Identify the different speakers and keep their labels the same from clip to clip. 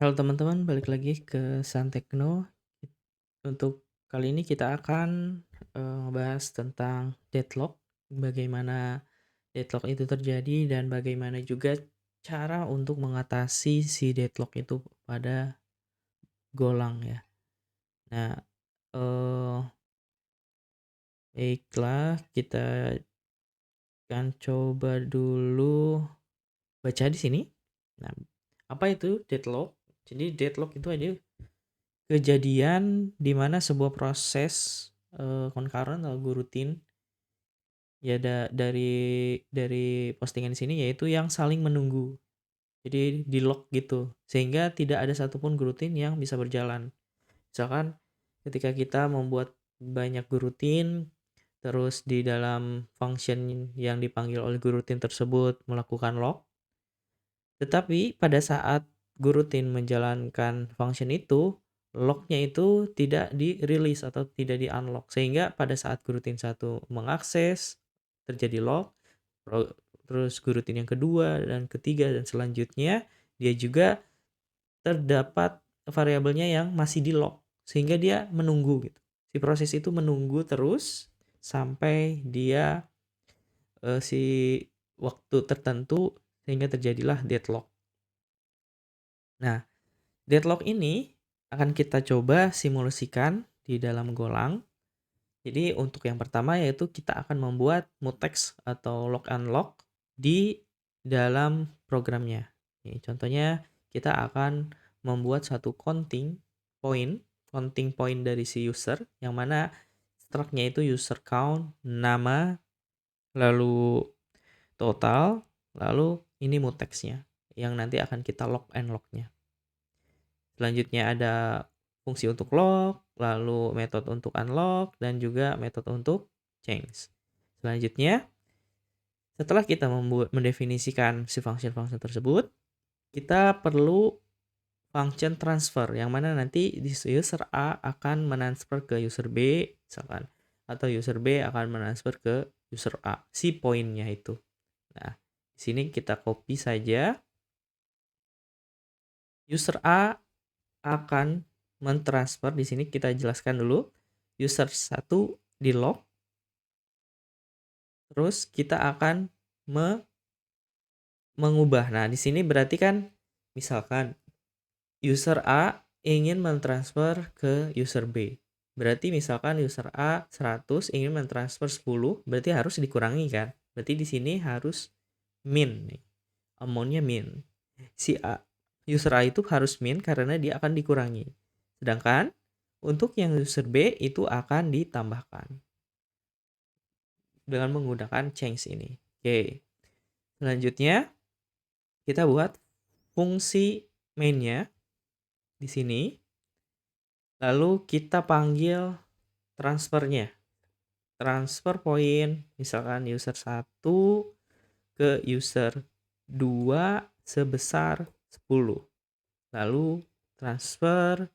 Speaker 1: Halo teman-teman, balik lagi ke Santekno. Untuk kali ini kita akan ngebahas tentang deadlock, bagaimana deadlock itu terjadi dan bagaimana juga cara untuk mengatasi si deadlock itu pada golang ya. Nah, eh baiklah kita akan coba dulu baca di sini. Nah, apa itu deadlock? Jadi deadlock itu aja kejadian di mana sebuah proses, concurrent atau rutin, ya dari postingan di sini yaitu yang saling menunggu. Jadi di-lock gitu, sehingga tidak ada satupun gurutin yang bisa berjalan. Misalkan ketika kita membuat banyak gurutin, terus di dalam function yang dipanggil oleh gurutin tersebut melakukan lock, tetapi pada saat gurutin menjalankan function itu, lock-nya itu tidak di-release atau tidak di-unlock. Sehingga pada saat gurutin satu mengakses, terjadi lock, terus gurutin yang kedua dan ketiga dan selanjutnya, dia juga terdapat variabelnya yang masih di-lock. Sehingga dia menunggu gitu. Si proses itu menunggu terus sampai dia si waktu tertentu sehingga terjadilah deadlock. Nah, deadlock ini akan kita coba simulasikan di dalam Golang. Jadi untuk yang pertama yaitu kita akan membuat mutex atau lock unlock di dalam programnya. Nih, contohnya kita akan membuat satu counting point dari si user yang mana struct-nya itu user count, nama, lalu total, lalu ini mutexnya yang nanti akan kita lock and lock-nya. Selanjutnya ada fungsi untuk lock, lalu metode untuk unlock, dan juga metode untuk change. Selanjutnya, setelah kita mendefinisikan si function-function tersebut, kita perlu function transfer, yang mana nanti user A akan mentransfer ke user B, misalkan, atau user B akan mentransfer ke user A, si poinnya itu. Nah, di sini kita copy saja. User A akan mentransfer, di sini kita jelaskan dulu, user 1 di lock, terus kita akan mengubah. Nah, di sini berarti kan misalkan user A ingin mentransfer ke user B. Berarti misalkan user A 100 ingin mentransfer 10, berarti harus dikurangi kan? Berarti di sini harus min nih. Amount-nya min. Si user A itu harus min karena dia akan dikurangi. Sedangkan untuk yang user B itu akan ditambahkan dengan menggunakan change ini. Oke. Selanjutnya kita buat fungsi main-nya di sini. Lalu kita panggil transfernya. Transfer point misalkan user 1 ke user 2 sebesar 10. Lalu transfer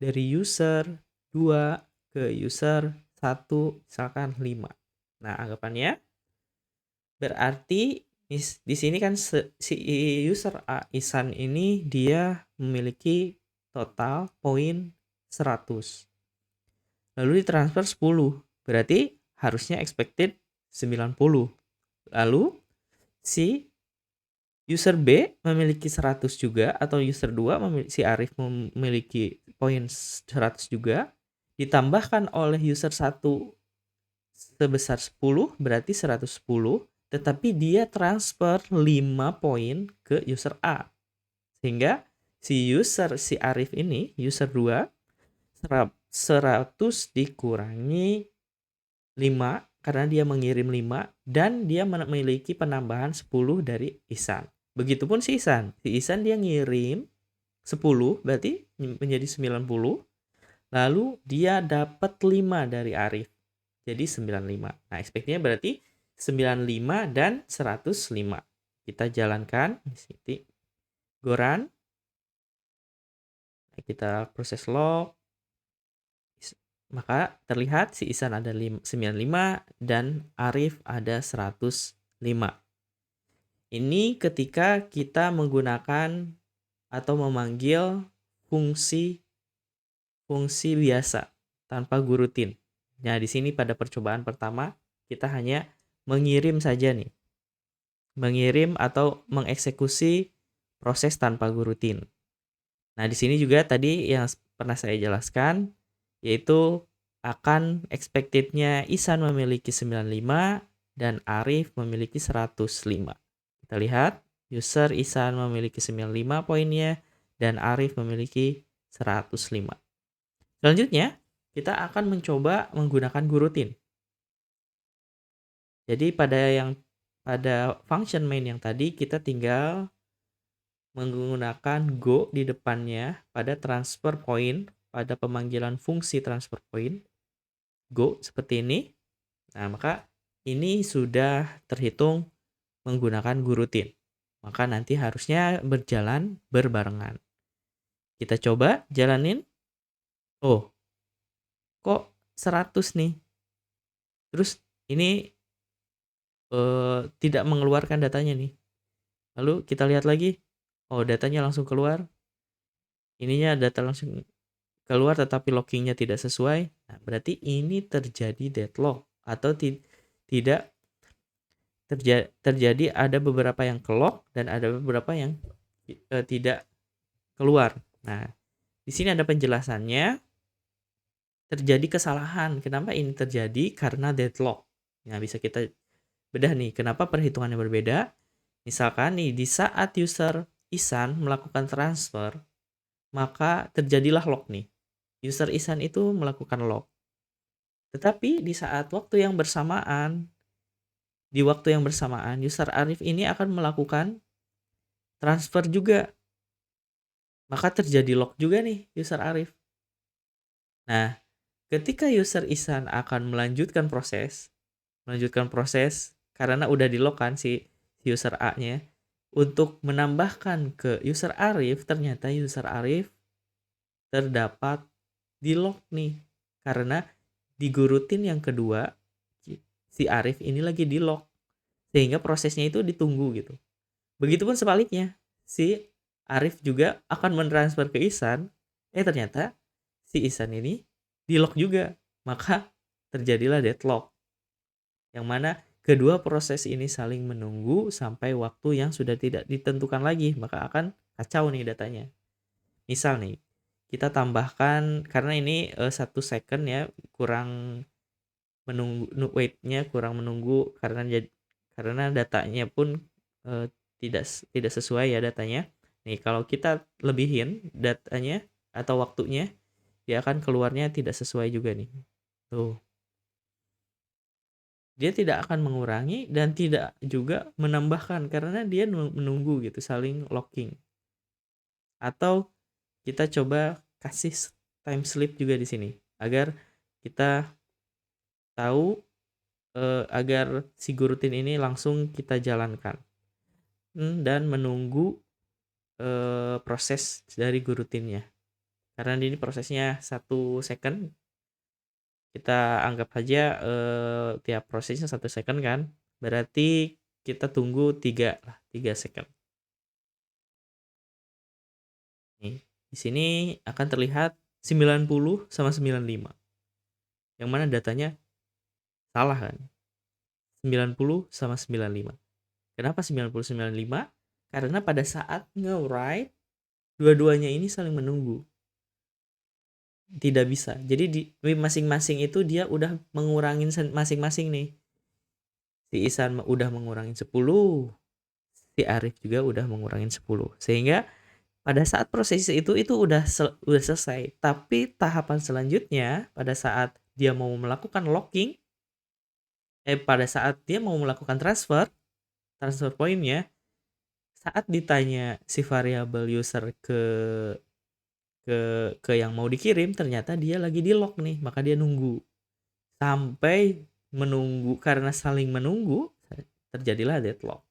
Speaker 1: dari user 2 ke user 1 misalkan 5. Nah, anggapannya berarti di sini kan si user Isan ini dia memiliki total poin 100. Lalu ditransfer 10. Berarti harusnya expected 90. Lalu si user B memiliki 100 juga, atau user 2 si Arif memiliki poin 100 juga, ditambahkan oleh user 1 sebesar 10, berarti 110, tetapi dia transfer 5 poin ke user A. Sehingga si Arif ini, user 2, 100 dikurangi 5 karena dia mengirim 5 dan dia memiliki penambahan 10 dari Ihsan. Begitupun si Ihsan. Si Ihsan dia ngirim 10 berarti menjadi 90. Lalu dia dapat 5 dari Arif. Jadi 95. Nah, expect-nya berarti 95 dan 105. Kita jalankan di sini. Goran. Kita proses log. Maka terlihat si Ihsan ada 95 dan Arif ada 105. Ini ketika kita menggunakan atau memanggil fungsi fungsi biasa tanpa gurutin. Nah, di sini pada percobaan pertama kita hanya mengirim saja nih. Mengirim atau mengeksekusi proses tanpa gurutin. Nah, di sini juga tadi yang pernah saya jelaskan yaitu akan expected-nya Ihsan memiliki 95 dan Arif memiliki 105. Kita lihat user Ihsan memiliki 95 poinnya dan Arif memiliki 105. Selanjutnya, kita akan mencoba menggunakan gurutin. Jadi pada function main yang tadi kita tinggal menggunakan go di depannya pada transfer point, pada pemanggilan fungsi transfer point, go seperti ini. Nah, maka ini sudah terhitung menggunakan gurutin. Maka nanti harusnya berjalan berbarengan. Kita coba jalanin. Oh, kok 100 nih? Terus ini tidak mengeluarkan datanya nih. Lalu kita lihat lagi. Oh, datanya langsung keluar. Ininya data langsung keluar tetapi lockingnya tidak sesuai. Nah, berarti ini terjadi deadlock atau tidak terjadi ada beberapa yang kelock dan ada beberapa yang tidak keluar. Nah, di sini ada penjelasannya. Terjadi kesalahan. Kenapa ini terjadi? Karena deadlock. Nah, bisa kita bedah nih, kenapa perhitungannya berbeda? Misalkan nih, di saat user Ihsan melakukan transfer, maka terjadilah lock nih. User Ihsan itu melakukan lock. Tetapi di waktu yang bersamaan, user Arif ini akan melakukan transfer juga. Maka terjadi lock juga nih user Arif. Nah, ketika user Ihsan akan melanjutkan proses karena udah di lock kan si user A-nya, untuk menambahkan ke user Arif, ternyata user Arif terdapat di lock nih. Karena di gurutin yang kedua, si Arif ini lagi di lock. Sehingga prosesnya itu ditunggu gitu. Begitupun sebaliknya, si Arif juga akan mentransfer ke Ihsan. Ternyata si Ihsan ini di lock juga. Maka terjadilah deadlock. Yang mana kedua proses ini saling menunggu sampai waktu yang sudah tidak ditentukan lagi, maka akan kacau nih datanya. Misal nih, kita tambahkan karena ini 1 second ya, kurang menunggu, wait-nya kurang menunggu karena datanya pun tidak sesuai ya datanya. Nih, kalau kita lebihin datanya atau waktunya, dia akan keluarnya tidak sesuai juga nih. Tuh. Dia tidak akan mengurangi dan tidak juga menambahkan karena dia menunggu gitu, saling locking. Atau kita coba kasih time slip juga di sini agar kita tahu agar si gurutin ini langsung kita jalankan dan menunggu proses dari gurutinnya. Karena ini prosesnya 1 second, kita anggap aja tiap prosesnya 1 second kan, berarti kita tunggu 3 second. Nih, di sini akan terlihat 90 sama 95. Yang mana datanya salah kan? 90 sama 95. Kenapa 90 95? Karena pada saat nge-write dua-duanya ini saling menunggu. Tidak bisa. Jadi di masing-masing itu dia udah mengurangin masing-masing nih. Si Ihsan udah mengurangin 10, si Arif juga udah mengurangin 10. Sehingga pada saat proses itu udah selesai. Tapi tahapan selanjutnya pada saat dia mau melakukan locking, pada saat dia mau melakukan transfer pointnya, saat ditanya si variabel user ke yang mau dikirim, ternyata dia lagi di lock nih, maka dia nunggu sampai menunggu. Karena saling menunggu terjadilah deadlock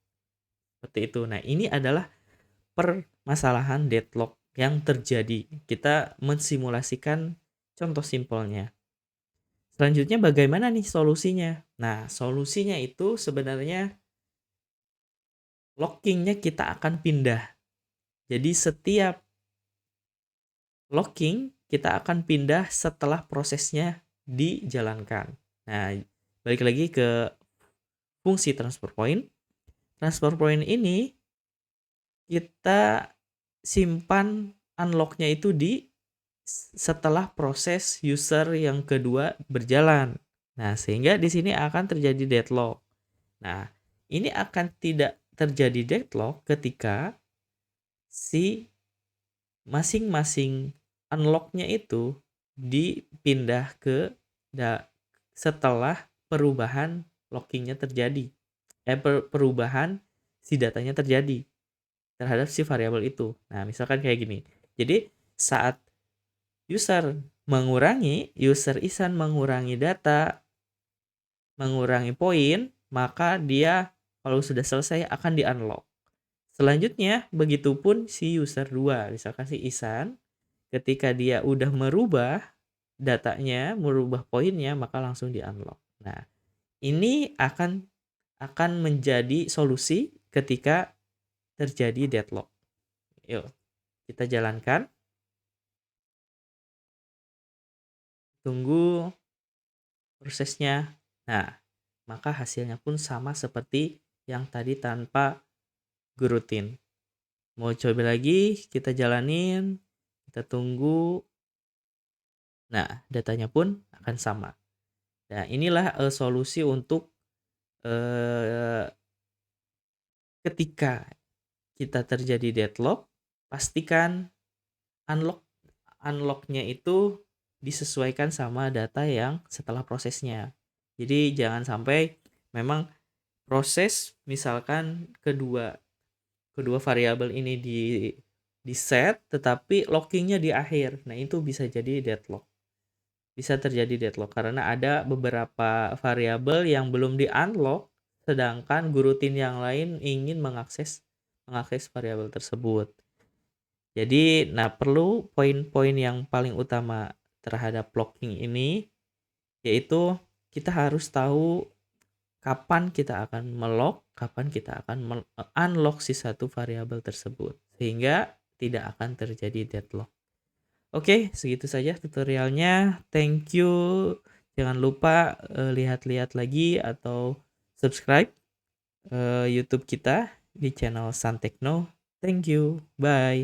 Speaker 1: seperti itu. Nah, ini adalah permasalahan deadlock yang terjadi. Kita mensimulasikan contoh simpelnya. Selanjutnya bagaimana nih solusinya? Nah, solusinya itu sebenarnya lockingnya kita akan pindah. Jadi setiap locking kita akan pindah setelah prosesnya dijalankan. Nah, balik lagi ke fungsi transfer point. Transfer point ini kita simpan unlock-nya itu setelah proses user yang kedua berjalan. Nah, sehingga di sini akan terjadi deadlock. Nah, ini akan tidak terjadi deadlock ketika si masing-masing unlock-nya itu dipindah ke setelah perubahan lockingnya terjadi. Perubahan si datanya terjadi terhadap si variabel itu. Nah, misalkan kayak gini. Jadi, saat user Isan mengurangi data, mengurangi poin, maka dia kalau sudah selesai akan di-unlock. Selanjutnya, begitupun si user 2, misalkan si Isan, ketika dia udah merubah datanya, merubah poinnya, maka langsung di-unlock. Nah, ini akan menjadi solusi ketika terjadi deadlock. Yuk, kita jalankan. Tunggu prosesnya. Nah, maka hasilnya pun sama seperti yang tadi tanpa gurutin. Mau coba lagi, kita jalanin, kita tunggu. Nah, datanya pun akan sama. Nah, inilah solusi untuk ketika kita terjadi deadlock, pastikan unlock-nya itu disesuaikan sama data yang setelah prosesnya. Jadi jangan sampai memang proses misalkan kedua variabel ini di set tetapi lockingnya di akhir. Nah, itu bisa jadi deadlock. Bisa terjadi deadlock karena ada beberapa variabel yang belum di-unlock sedangkan gurutin yang lain ingin mengakses variabel tersebut. Jadi, nah perlu poin-poin yang paling utama terhadap locking ini yaitu kita harus tahu kapan kita akan melock, kapan kita akan unlock si satu variabel tersebut sehingga tidak akan terjadi deadlock. Oke, segitu saja tutorialnya. Thank you. Jangan lupa lihat-lihat lagi atau subscribe YouTube kita di channel Santekno. Thank you. Bye.